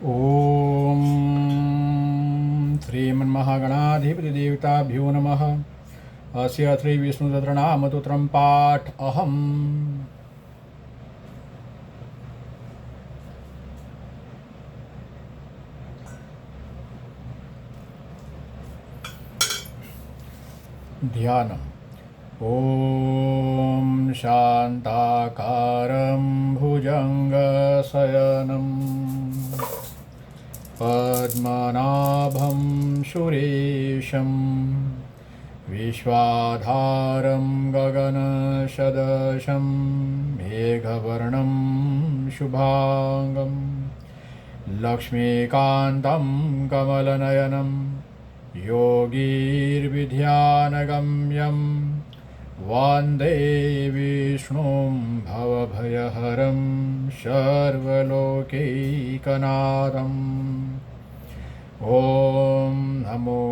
ओम श्रीमन्महागणाधिपतिदेवताभ्यो नमः। अस्य श्रीविष्णुसहस्रनामस्तोत्रं पाठ अहम्। ध्यानम्। ॐ शान्ताकारं भुजङ्गशयनं पद्मनाभं सुरेशं विश्वाधारं गगनसदृशं मेघवर्णं शुभांगं लक्ष्मीकान्तं कमलनयनं योगीर्विद्यानगम्यं वन्दे विष्णुं भवभयहरं सर्वलोकैकनाथम्। ॐ नमो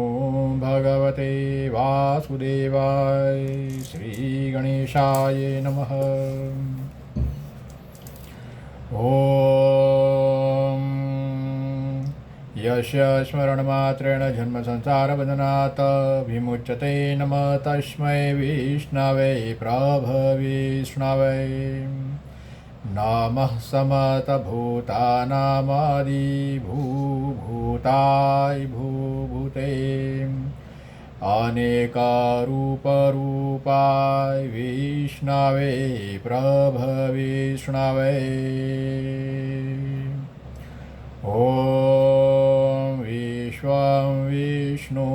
भगवते वासुदेवाय। श्रीगणेशाय नमः। ॐ यस्य स्मरणमात्रेण जन्मसंसारबन्धनात् विमुच्यते नमः तस्मै विष्णवे प्रभविष्णवे। नमः समतभूतानामादिभूभूताय भूभूते अनेकरूपरूपाय विष्णवे प्रभविष्णवे। ॐ विश्वं विष्णुवषट्कारो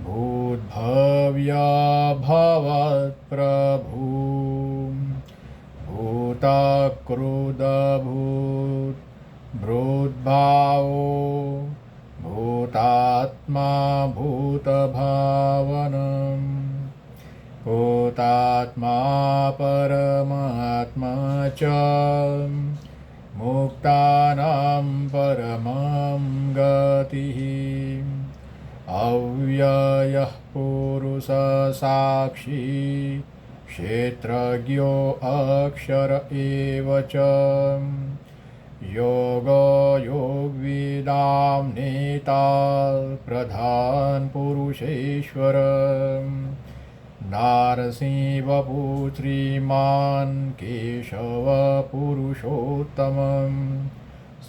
भूद्भव्यभवत्प्रभु भूतकृदभूद्भृद्भावो भूतात्मा भूतभावनम् भूतात्मा परमात्मा च मुक्तानां परमां गतिः। अव्ययः पुरुषसाक्षी क्षेत्रज्ञो अक्षर एव च योगो योगविदां नेता प्रधान पुरुषेश्वर नारसिंहवपु श्रीमान् केशव पुरुषोत्तमं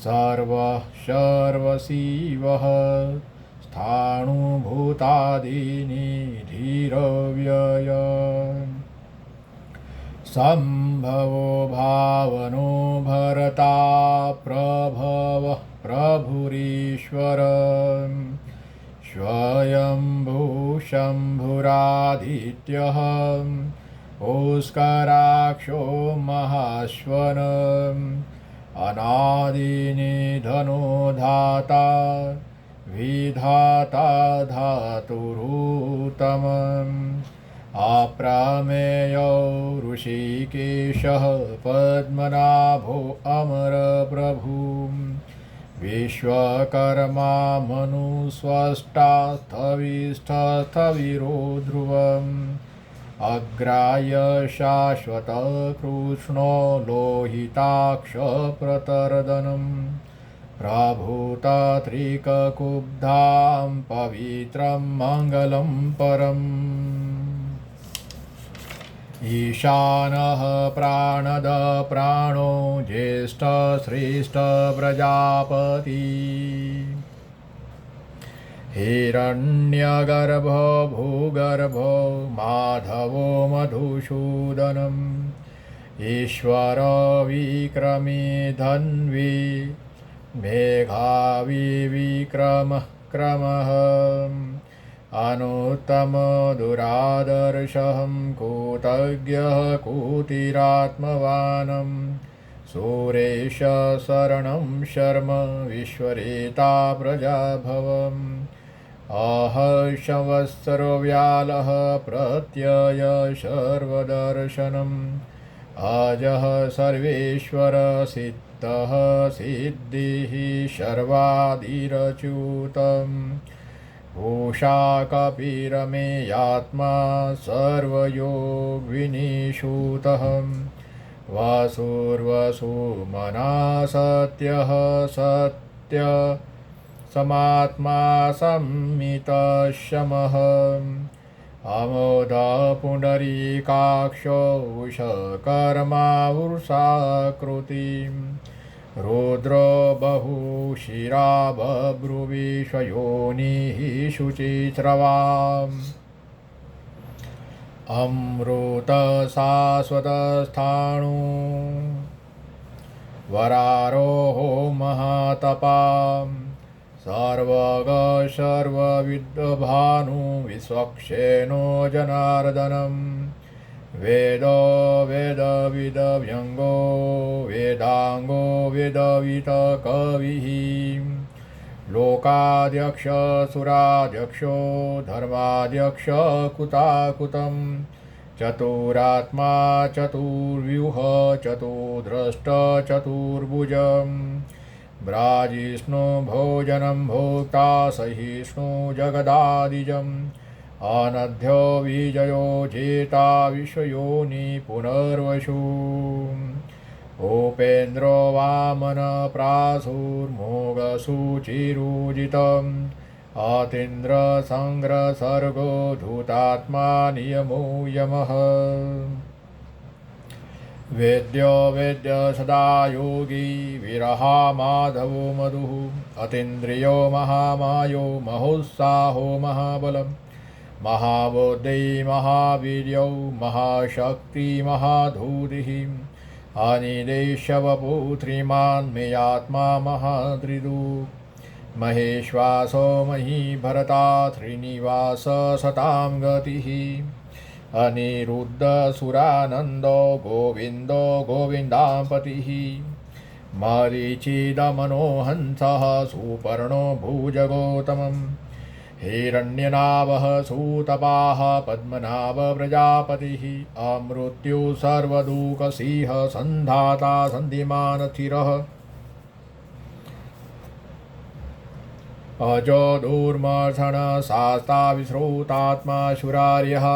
सर्वः सर्वशिवः स्थाणुभूतादिनिधिरव्यय सम्भवो भावनो भरता प्रभवः प्रभुरीश्वर स्वयंभू शम्भुरादित्यः पुष्कराक्षो महाश्वन अनादिनिधनो धाता विधाता धातुरुत्तमम् अप्रमेयो ऋषिकेशः पद्मनाभो अमरप्रभु विश्वकर्मा मनुस्वष्टा स्थविष्ठस्थविरो ध्रुवम् अग्राय शाश्वत कृष्णो लोहिताक्ष प्रतरदनं प्रभूतत्रिककुब्धां पवित्रं मङ्गलं परम्। ईशानः प्राणद प्राणो ज्येष्ठ श्रेष्ठ प्रजापति हिरण्यगर्भो भूगर्भो माधवो मधुसूदनम् ईश्वरो विक्रमी धन्वी मेघावी विक्रमः क्रमः अनुत्तम दुरादर्शहं कृतज्ञः कुतिरात्मवान् सुरेश शरणं शर्म विश्वरेता प्रजाभवम् अहर्षवत्सरो व्यालः प्रत्यय सर्वदर्शनम् अजः सर्वेश्वर सिद्धः सिद्धिः सर्वादिरच्युतम् भूषा कपिरमेयात्मा सर्वयोगविनिषूतः वसुर्वसुमना सत्यः सत्य समात्मा संमितशमः अमोद पुण्डरीकाक्षो उषकर्मा वृषाकृतिं रुद्रो बहुशिरा बभ्रुविश्वयोनिः शुचिस्रवाम् अमृतशाश्वतस्थाणु वरारोहो महातपां सर्वग सर्वविद्भानु विश्वक्षेणो जनार्दनं वेदो वेदविदव्यङ्गो वेदाङ्गो वेदवितकविः लोकाध्यक्ष सुराध्यक्षो धर्माध्यक्ष कुताकुतं चतुरात्मा चतुर्व्यूह चतुर्द्रष्ट चतुर्भुजं ब्राजिष्णु भोजनं भोक्ता सहिष्णु जगदादिजम् अनध्यो विजयो जेता विश्वयोनि पुनर्वसु उपेन्द्रो वामन प्रासुर्मोगसुचिरुजितम् अतीन्द्र संग्रसर्गो धूतात्मा नियमो यमः वेद्यो वेद्य सदा योगी विरहा माधवो मधुः अतीन्द्रियो महामायो महोत्साहो महाबलम् महाबोधि महावीर्यौ महाशक्ति महाधूतिः अनिदेशवपुत्रीमान् मे आत्मा महात्रिदु महेश्वासो महीभरता श्रीनिवास सतां गतिः अनिरुद्धसुरानन्दो गोविन्दो गोविन्दापतिः मरीचिदमनो हंसः सुपर्णो भुजगौतमम् हिरण्यनाभः सूतपाः पद्मनाभ प्रजापतिः अमृत्यु सर्वदुःखसिंह सन्धाता सन्धिमान् स्थिरः अजो दुर्मर्षण शास्ता विश्रुतात्मा शुरार्यः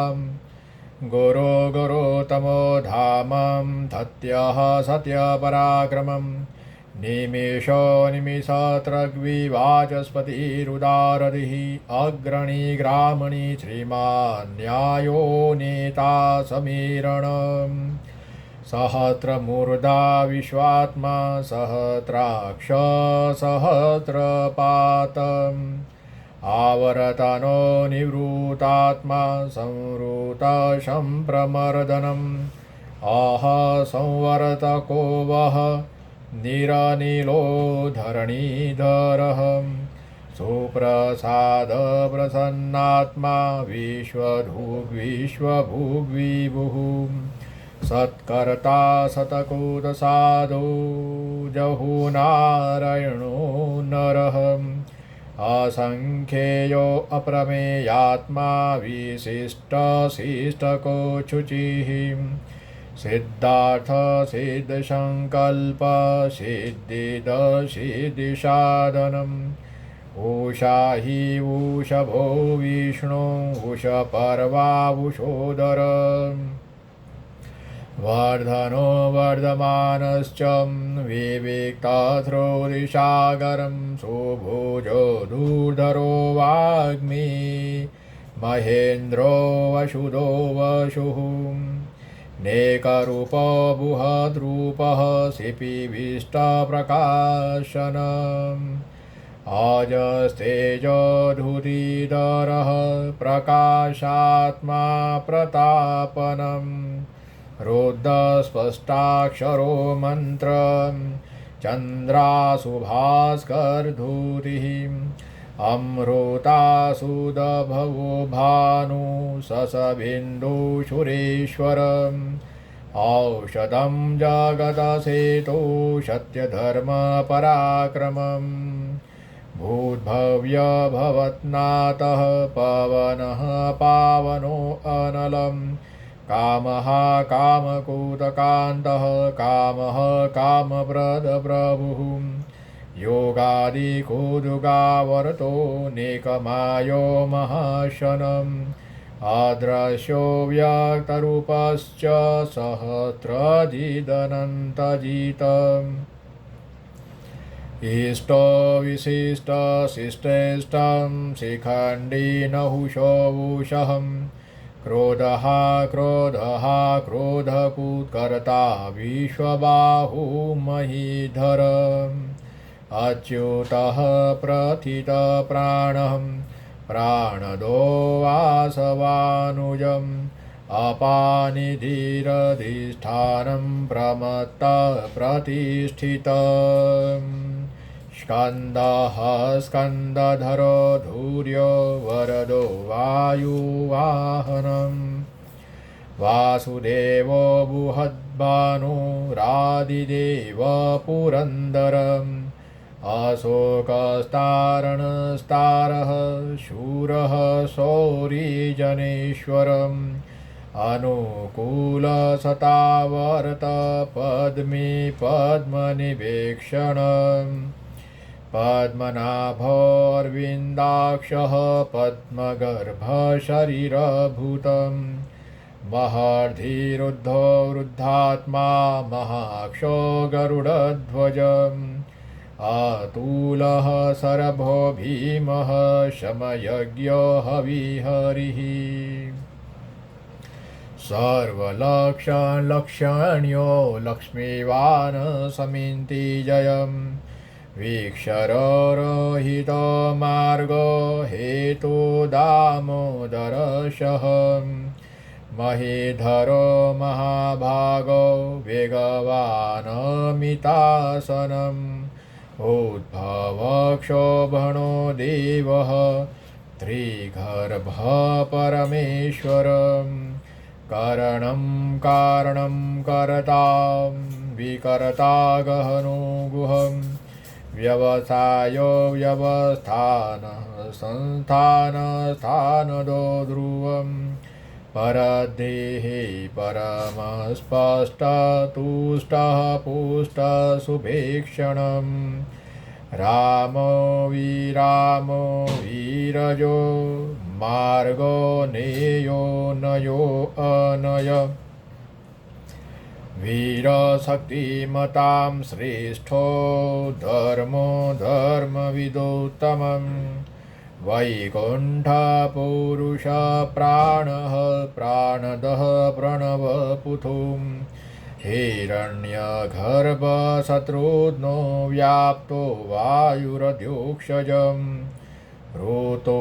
गुरो गुरोतमो धामं धत्यः सत्यपराक्रमम् निमेषो निमिषत्रग्विवाचस्पतिरुदारधिः अग्रणी ग्रामणी श्रीमान् न्यायो नेता समीरणम् सहस्रमूर्धा विश्वात्मा सहस्राक्ष सहस्रपातम् आवर्तनो निवृतात्मा संवृतशम्प्रमर्दनम् अह संवर्तको वः निरनीलो धरणीधरः सुप्रसाद प्रसन्नात्मा विश्वभुग्विभुः सत्कर्ता सतकुतसाधु जहुनारायणो नरः असंख्येयो अप्रमेयात्मा विशिष्टशिष्टको शुचिः सिद्धार्थ सिद्धसंकल्प सिद्धिदसिद्धिसाधनम् उषा हि उषभो विष्णु उषपर्वा उषोदर वर्धनो वर्धमानश्च विविक्तस्रोदिसागरं सुभुजो दुर्धरो वाग्मी महेन्द्रो वसुदो वसुः नेकरूपो बुहद्रूपः शिपिविष्टप्रकाशनम् अजस्तेजोधुतिधरः प्रकाशात्मा प्रतापनम् रुद्रस्पष्टाक्षरो मन्त्रं चन्द्रासुभास्करधूतिः अमृतासुदभवो भानु ससबिन्दुशुरेश्वरम् औषधं जगदसेतो सत्यधर्मपराक्रमम् भूद्भव्य भवत्नाथः पवनः पावनो अनलम् कामः कामकूटकान्तः कामः कामप्रदप्रभुः योगादिकुदुगावर्तो नेकमायो महाशनं अदृश्यो व्यक्तरूपश्च सहस्रजिदनन्तजितम् इष्टो विशिष्टशिष्टेष्टं शिखण्डी नहुषोषहं क्रोधः क्रोधकुत्कर्ता विश्वबाहुमहीधर अच्युतः प्रथितप्राणः प्राणदो वासवानुजम् अपानिधिरधिष्ठानं प्रमत्तः प्रतिष्ठितम् स्कन्दः स्कन्दधरो धूर्यो वरदो वायुवाहनम् वासुदेवो बुहद्भानुरादिदेव पुरन्दरम् अशोकस्तारणस्तारः शूरः शौरिजनेश्वरम् अनुकूलसतावर्त पद्मे पद्मनिवेक्षणम् पद्मनाभोर्विन्दाक्षः पद्मगर्भशरीरभूतम् महर्धिरुद्धो वृद्धात्मा महाक्षो गरुडध्वजम् अतुलः शरभो भीमः शमयज्ञो हविहरिः सर्वलक्षण्यो लक्ष्मीवान् समिन्ति जयम् वीक्षररहितो मार्गो हेतु दामोदरशः महीधरो महाभागो वेगवानमितासनम् उद्भवक्षोभणो देवः त्रिगर्भः परमेश्वरम् कारणं कर्तां विकर्ता गहनो गुहम् व्यवसायो व्यवस्थानः संस्थानस्थानदो ध्रुवम् परदेहे परमस्पष्टतुष्टः पुष्टसुभीक्षणम् रामो वीरजो मार्गो नेयो नयो अनय वीरशक्तिमतां श्रेष्ठो धर्मो धर्मविदोत्तमम् वैकुण्ठपुरुषप्राणः प्राणदः प्रणवपुथुम् हिरण्यगर्भशत्रुघ्नो व्याप्तो वायुरध्योक्षजम् ऋतो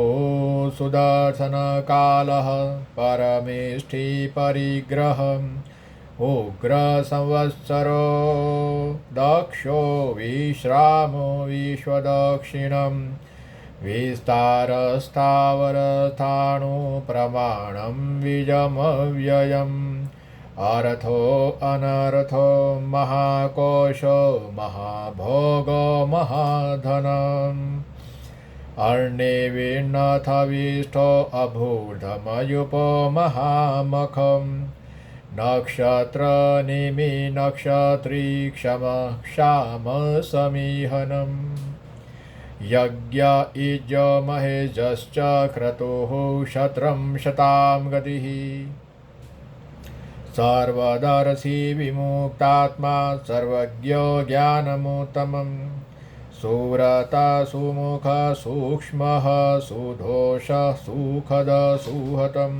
सुदर्शनकालः परमेष्ठि परिग्रहम् उग्रसंवत्सरो दक्षो विश्रामो विश्वदक्षिणम् विस्तारस्थावरस्थाणु प्रमाणं विजमव्ययम् अर्थो अनर्थो महाकोशो महाभोगो महाधनम् अर्णेविन्नथविष्ठो अभूर्धमयुपो महामखम् नक्षत्रनिमि नक्षत्री क्षम समीहनम् यज्ञ इज महेशश्च क्रतुः शत्रं शतां गतिः सर्वदर्शी विमुक्तात्मा सर्वज्ञो ज्ञानमुत्तमम् सुव्रता सुमुख सूक्ष्मः सुदोषः सुखद सुहतम्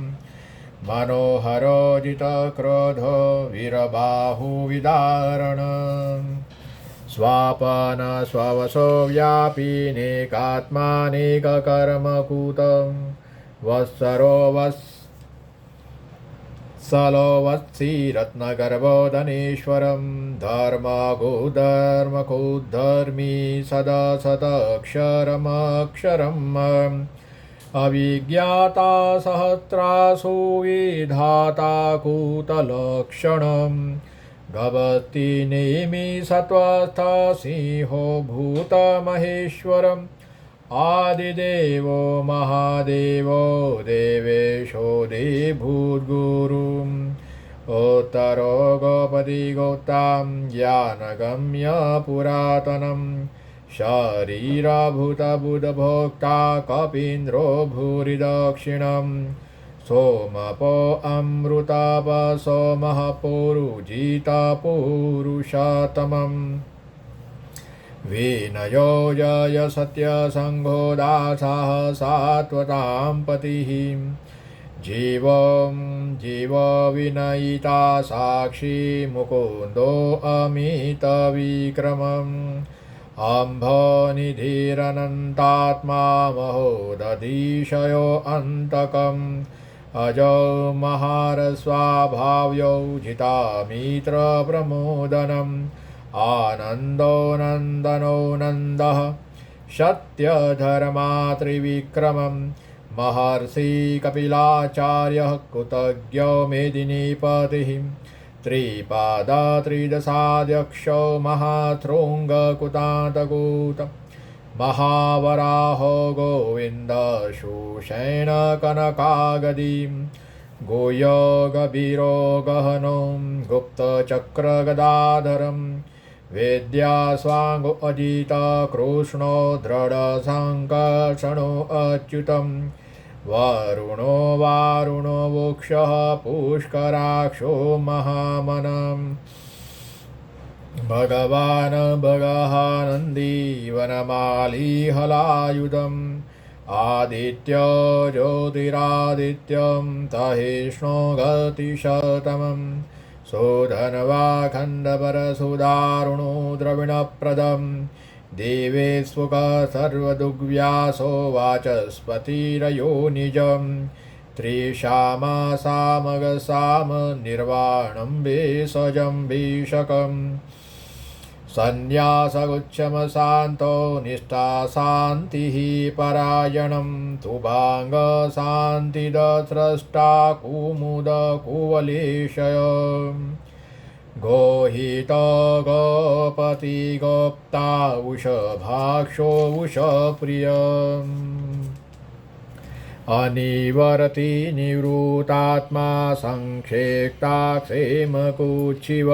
मनोहरो जितक्रोधो वीरबाहुविदारणम् स्वापन स्ववशो व्यापी नेकात्मानेककर्मकूतं वत्सरो वत्सलो वत्सी रत्नगर्भोदनेश्वरं धर्मगोधर्मकोद्धर्मी सदा सदक्षरमक्षरम् अविज्ञाता सहस्रासु विधाता कूतलक्षणम् भवति नेमि सत्त्वस्थ सिंहो भूतमहेश्वरम् आदिदेवो महादेवो देवेशो देभूद्गुरुम् उत्तरो गोपति गोप्तां ज्ञानगम्य पुरातनम् शरीरभूतबुधभोक्ता कपीन्द्रो भूरि दक्षिणम् सोमपो अमृताप सोमः पुरुजिता पुरुषोत्तमम् विनयो जय सत्यसङ्घो दासः सात्वतां पतिः जीव विनयिता साक्षी मुकुन्दो अमितविक्रमम् अम्भनिधिरनन्तात्मा महोदधिशयो अन्तकम् अजो महारस्वाभाव्यो जितामित्रप्रमोदनम् आनन्दो नन्दनो नन्दः सत्यधर्मा त्रिविक्रमम् महर्षि कपिलाचार्यः कृतज्ञो मेदिनीपतिः त्रिपादा त्रिदशाध्यक्षो महाशृङ्गकुतान्तकूत महावराहो गोविन्द शूषेण कनकागदीं गोयोगवीरो गहनो गुप्तचक्रगदाधरं वेद्यास्वाङ्गो अजित कृष्णो दृढसङ्कर्षणो अच्युतम् वरुणो वारुणो वोक्षः पुष्कराक्षो महामनम् भगवान् भगहानन्दी वनमाली हलायुधम् आदित्यो ज्योतिरादित्यं तहिष्णो गतिशतमम् सुधन्वाखण्डपरसुदारुणो द्रविणप्रदम् देवेष्वक सर्वदुग्व्यासो वाचस्पतिरयो निजं त्रिशामासामगसाम निर्वाणं भेषजं भीषकम् संन्यासगुच्छमशान्तो निष्ठा शान्तिः परायणं तुभाङ्गशान्तिदस्रष्टा कुमुद कुवलेशय गोहित गोपति गोप्ता उषभाक्षो उषप्रिय अनिवर्ति निवृतात्मा संक्षेप्ता क्षेमकुच्छिव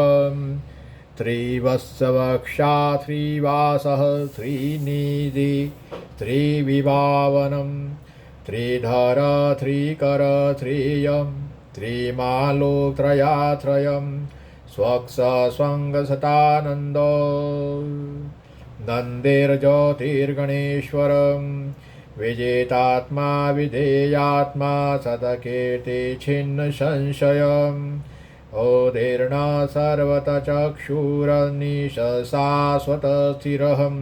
त्रिवत्सवक्षा त्रिवासः त्रिनिधि त्रिविभावनं त्रिधर त्रिकर त्रियं त्रिमालोत्रयात्रयम् स्वक्षस्वङ्गसतानन्दो नन्देर्ज्योतिर्गणेश्वरं विजेतात्मा विधेयात्मा सतकीर्तिछिन्नसंशयम् ओदीर्ण सर्वतचक्षुरनिशाश्वतस्थिरहं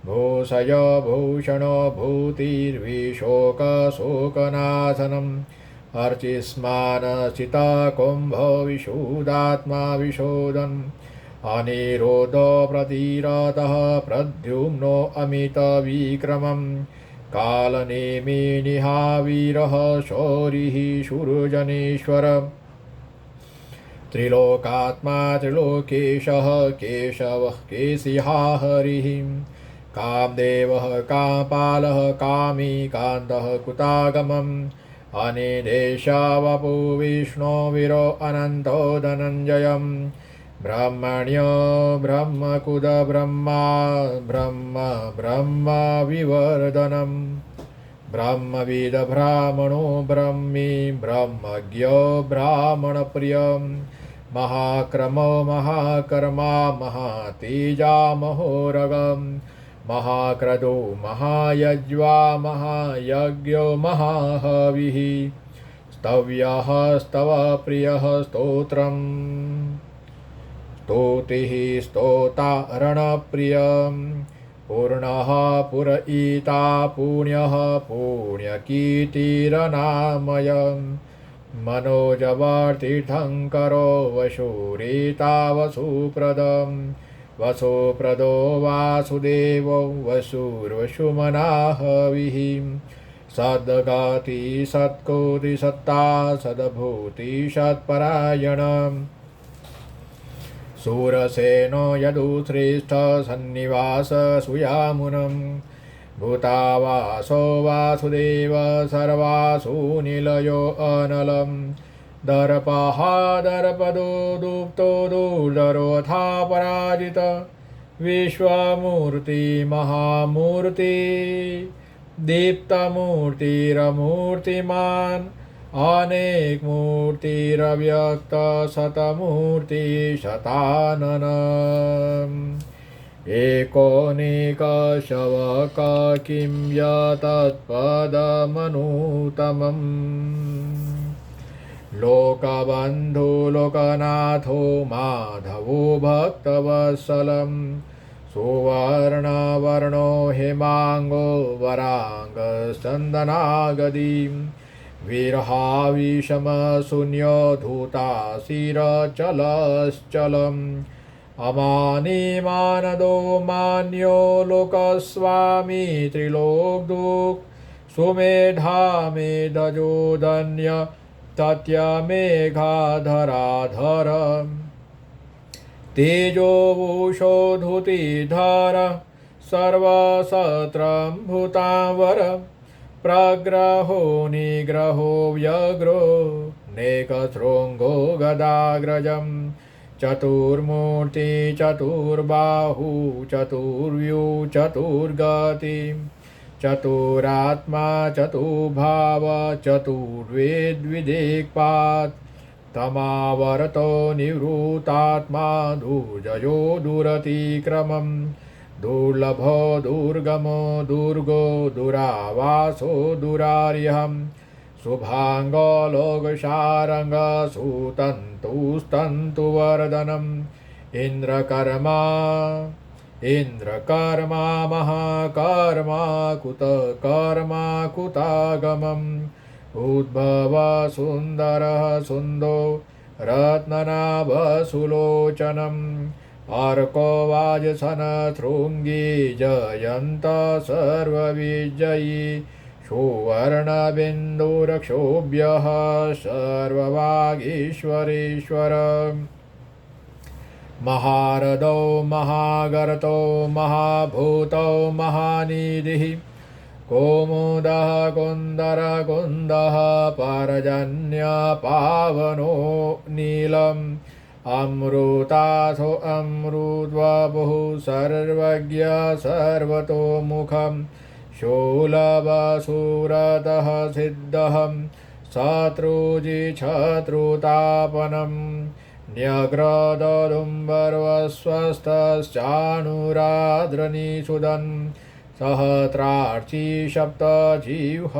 भूषय भूषणो भूतिर्विशोकशोकनाशनम् अर्चिस्मानचितकुम्भो विशुदात्मा विशोदन् अनिरोधो प्रतिरतः प्रद्युम्नो अमितविक्रमं कालनेमिनिहावीरः शौरिः शूरजनेश्वर त्रिलोकात्मा त्रिलोकेशः केशवः केशिहा हरिः कामदेवः कामपालः कामी कान्तः कुतागमम् अनिदेशवपु विष्णो वीरो अनन्तो धनञ्जयं ब्रह्मण्यो ब्रह्मकुद ब्रह्मा ब्रह्म विवर्धनं ब्रह्मविद ब्राह्मणो ब्रह्मी ब्रह्मज्ञो ब्राह्मणप्रियं महाक्रमो महाकर्मा महातेजा महोरगम् महाक्रदो महायज्वा महायज्ञो महाहविः स्तव्यः स्तवप्रियः स्तोत्रम् स्तोतिः स्तोतारणप्रियं पूर्णः पुरयिता पुण्यः पुण्यकीर्तिरनामयं मनोजवर्तीर्थङ्करो वशुरेता वसुप्रदम् वसुप्रदो वासुदेवो वसुर्वसुमनाहविः सद्गति सत्कोटि सत्ता सद्भूति सत्परायणम् शूरसेनो यदुश्रेष्ठ सन्निवास सुयामुनम् भूतावासो वासुदेव सर्वासु निलयो अनलम् दर्पः दर्पदो दुप्तो दुर्धरोऽथा पराजित विश्वमूर्ति महामूर्ति दीप्तमूर्तिरमूर्तिमान् अनेक मूर्तिरव्यक्त शतमूर्ति शतानन एकोनिकशवक किं यत्पदमनुतमम् लोकबन्धु लोकनाथो माधवो भक्तवत्सलं सुवर्णवर्णो हेमाङ्गो वराङ्गचन्दनागदीं विरहाविषमशून्यो धूताशिरचलश्चलम् अमानिमानदो मान्यो लोकस्वामी त्रिलोकदुःख सुमेधामेधजो धन्य तत्यमेघाधराधर तेजोभूषोधुतिधर सर्वसत्रं भूतावर प्रग्रहो निग्रहो व्यग्रो नेकशृङ्गो गदाग्रजम् चतुर्मूर्ति चतुर्बाहु चतुर्व्यू चतुर्गति चतुरात्मा चतुर्भाव चतुर्वेद्विदिक्पात् तमावर्तो निवृत्तात्मा दुर्जयो दुरतिक्रमम् दुर्लभो दुर्गमो दुर्गो दुरावासो दुरार्यहम् शुभाङ्गलोकशारङ्ग सुतन्तुस्तन्तुवर्धनम् इन्द्रकर्मा महाकर्मा कुतकर्मा कुतागमम् उद्भव सुन्दरः सुन्दो रत्ननाभसुलोचनम् अर्को वाजसनशृङ्गी जयन्त सर्वविजयी सुवर्णबिन्दुरक्षोभ्यः सर्ववागीश्वरेश्वर महारदो महागर्तो महाभूतो महानिधिः कोमुदः कुन्दरकुन्दः पर्जन्यपावनो नीलम् अमृतासो अमृतवपुः सर्वज्ञ सर्वतोमुखम् शूलवसुरतः सिद्धः शत्रुजिच्छत्रुतापनम् न्यग्रदुम्बर्वस्वस्थश्चानुराद्रनिषुदन् सहस्रार्ची सप्तजिह्व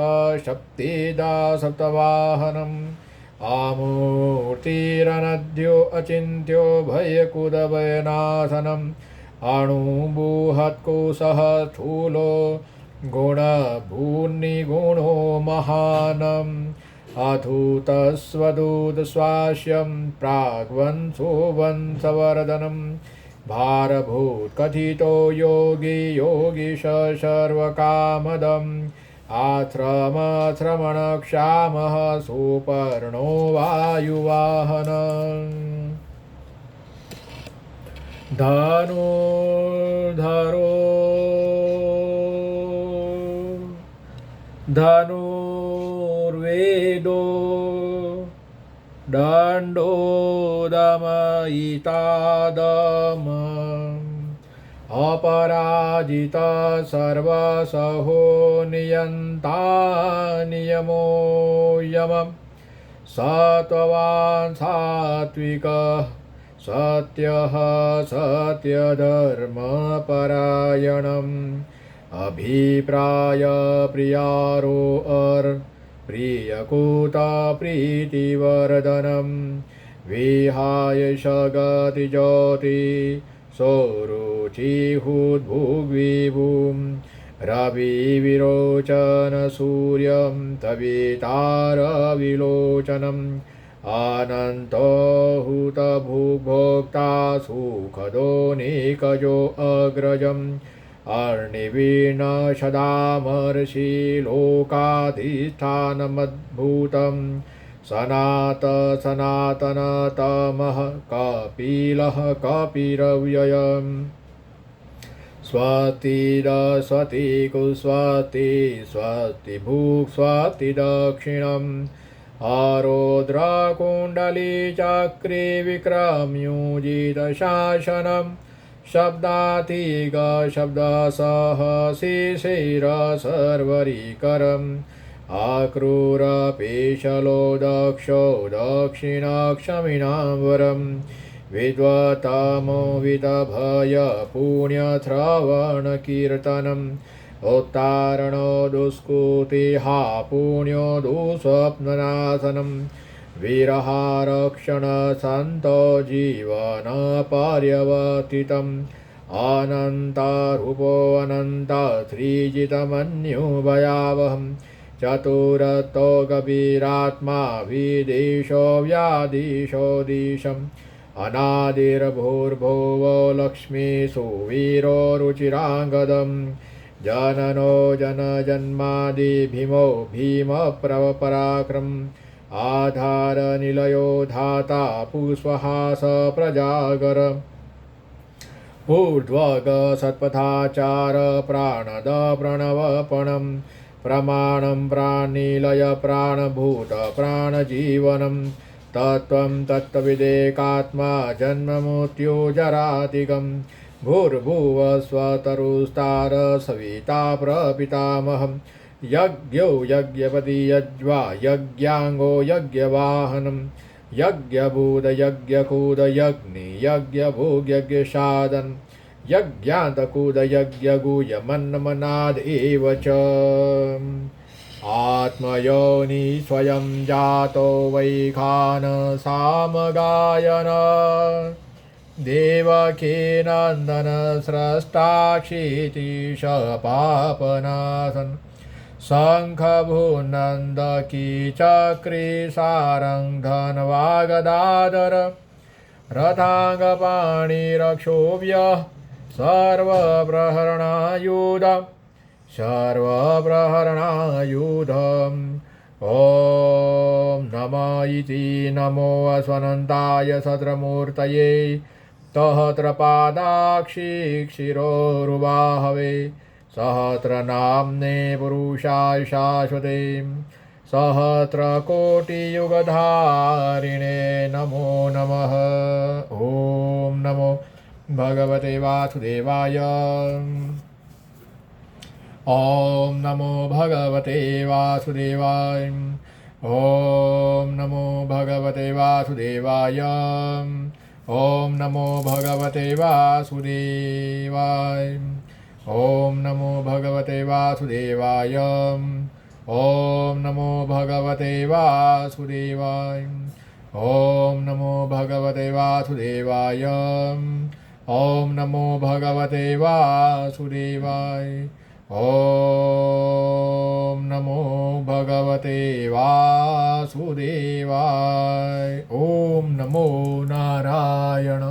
शक्तिदा सप्तवाहनम् आमूर्तिरनद्यो अचिन्त्यो भयकुदभयनाशनम् अणुबुहत्कुशः स्थूलो गुणभूर्निगुणो महानम् अधूतस्वदूतस्वास्यं प्राग्वंशो वंशवर्धनम् भारभूत्कथितो योगी योगीश सर्वकामदम् आश्रमश्रमणक्षामः सुपर्णो वायुवाहन धनुर्धरो धनुर्वेदो दण्डो दमयितादम अपराजिता सर्वसहो नियन्ता नियमो यमम् सत्त्ववान् सात्विकः सत्यः सत्यधर्मपरायणम् अभिप्राय प्रियारो प्रियकुतप्रीतिवर्धनम् विहाय सगतिज्योति सौरुचिहुद्भुग्विभुम् रविविरोचनसूर्यं तवितारविलोचनम् अनन्तो हुतभुग्भोक्ता सुखदो निकजो अग्रजम् अर्णिवीण सदामर्षि लोकाधिष्ठानमद्भुतं सनातनतमः कपिलः कपिरव्ययम् स्वस्ति कुस्वति स्वस्ति भूक् स्वस्ति दक्षिणम् आरोद्रकुण्डली चक्रे विक्रम्योजितशासनम् शब्दातिग शब्दसह शिशिर सर्वरीकरम् आक्रूरपेशलो दक्षो दक्षिणक्षमिणां वरं विद्वत्तमोवितभय पुण्यश्रवणकीर्तनम् उत्तारणो दुष्कृतिहा पुण्यो दुःस्वप्ननाशनं विरहारक्षणसन्तो जीवनपर्यवतितम् अनन्तारूपोऽनन्तश्रीजितमन्युभयावहं चतुरतो गभीरात्मा विदेशो व्यादिशो दिशम् अनादिर्भूर्भुवो लक्ष्मीषु वीरो रुचिराङ्गदम् जननो जनजन्मादि भीमो भीमप्रपराक्रम आधारनिलयो धाता पुष्पहास प्रजागर ऊर्ध्वग सत्पथाचार प्राणद प्रणवपणं प्रमाणं प्राणिलय प्राणभूत प्राणजीवनं तत्त्वं तत्त्वविदेकात्मा जन्ममृत्युजरातिगम् भूर्भुवस्वतरुस्तार सविता प्रपितामहं यज्ञो यज्ञपति यज्वा यज्ञाङ्गो यज्ञवाहनं यज्ञभूत यज्ञकूद यज्ञि यज्ञभोग्यज्ञसादन यज्ञान्तकूद यज्ञगूयमन्मनाद एव च आत्मयोनि स्वयं जातो वैखान सामगायन देवकीनन्दन स्रष्टाक्षितीश पापनाशन शङ्खभूनन्दकी चक्री सारङ्गधनवागदाधर रथाङ्गपाणिरक्षोभ्य सर्वप्रहरणायुध ॐ नमः इति नमो अश्वनन्ताय सद्रमूर्तये सहस्रपादाक्षी क्षिरोरुवाहवे सहस्रनाम्ने पुरुषाय शाश्वते सहस्रकोटियुगधारिणे नमो नमः। ॐ नमो भगवते वासुदेवाय। ॐ नमो भगवते वासुदेवाय। ॐ नमो भगवते वासुदेवाय। ॐ नमो भगवते वासुदेवाय। ॐ नमो भगवते वासुदेवाय। ॐ नमो भगवते वासुदेवाय। ॐ नमो भगवते वासुदेवाय। ॐ नमो भगवते वासुदेवाय। ॐ नमो भगवते वासुदेवाय। ॐ नमो नारायण।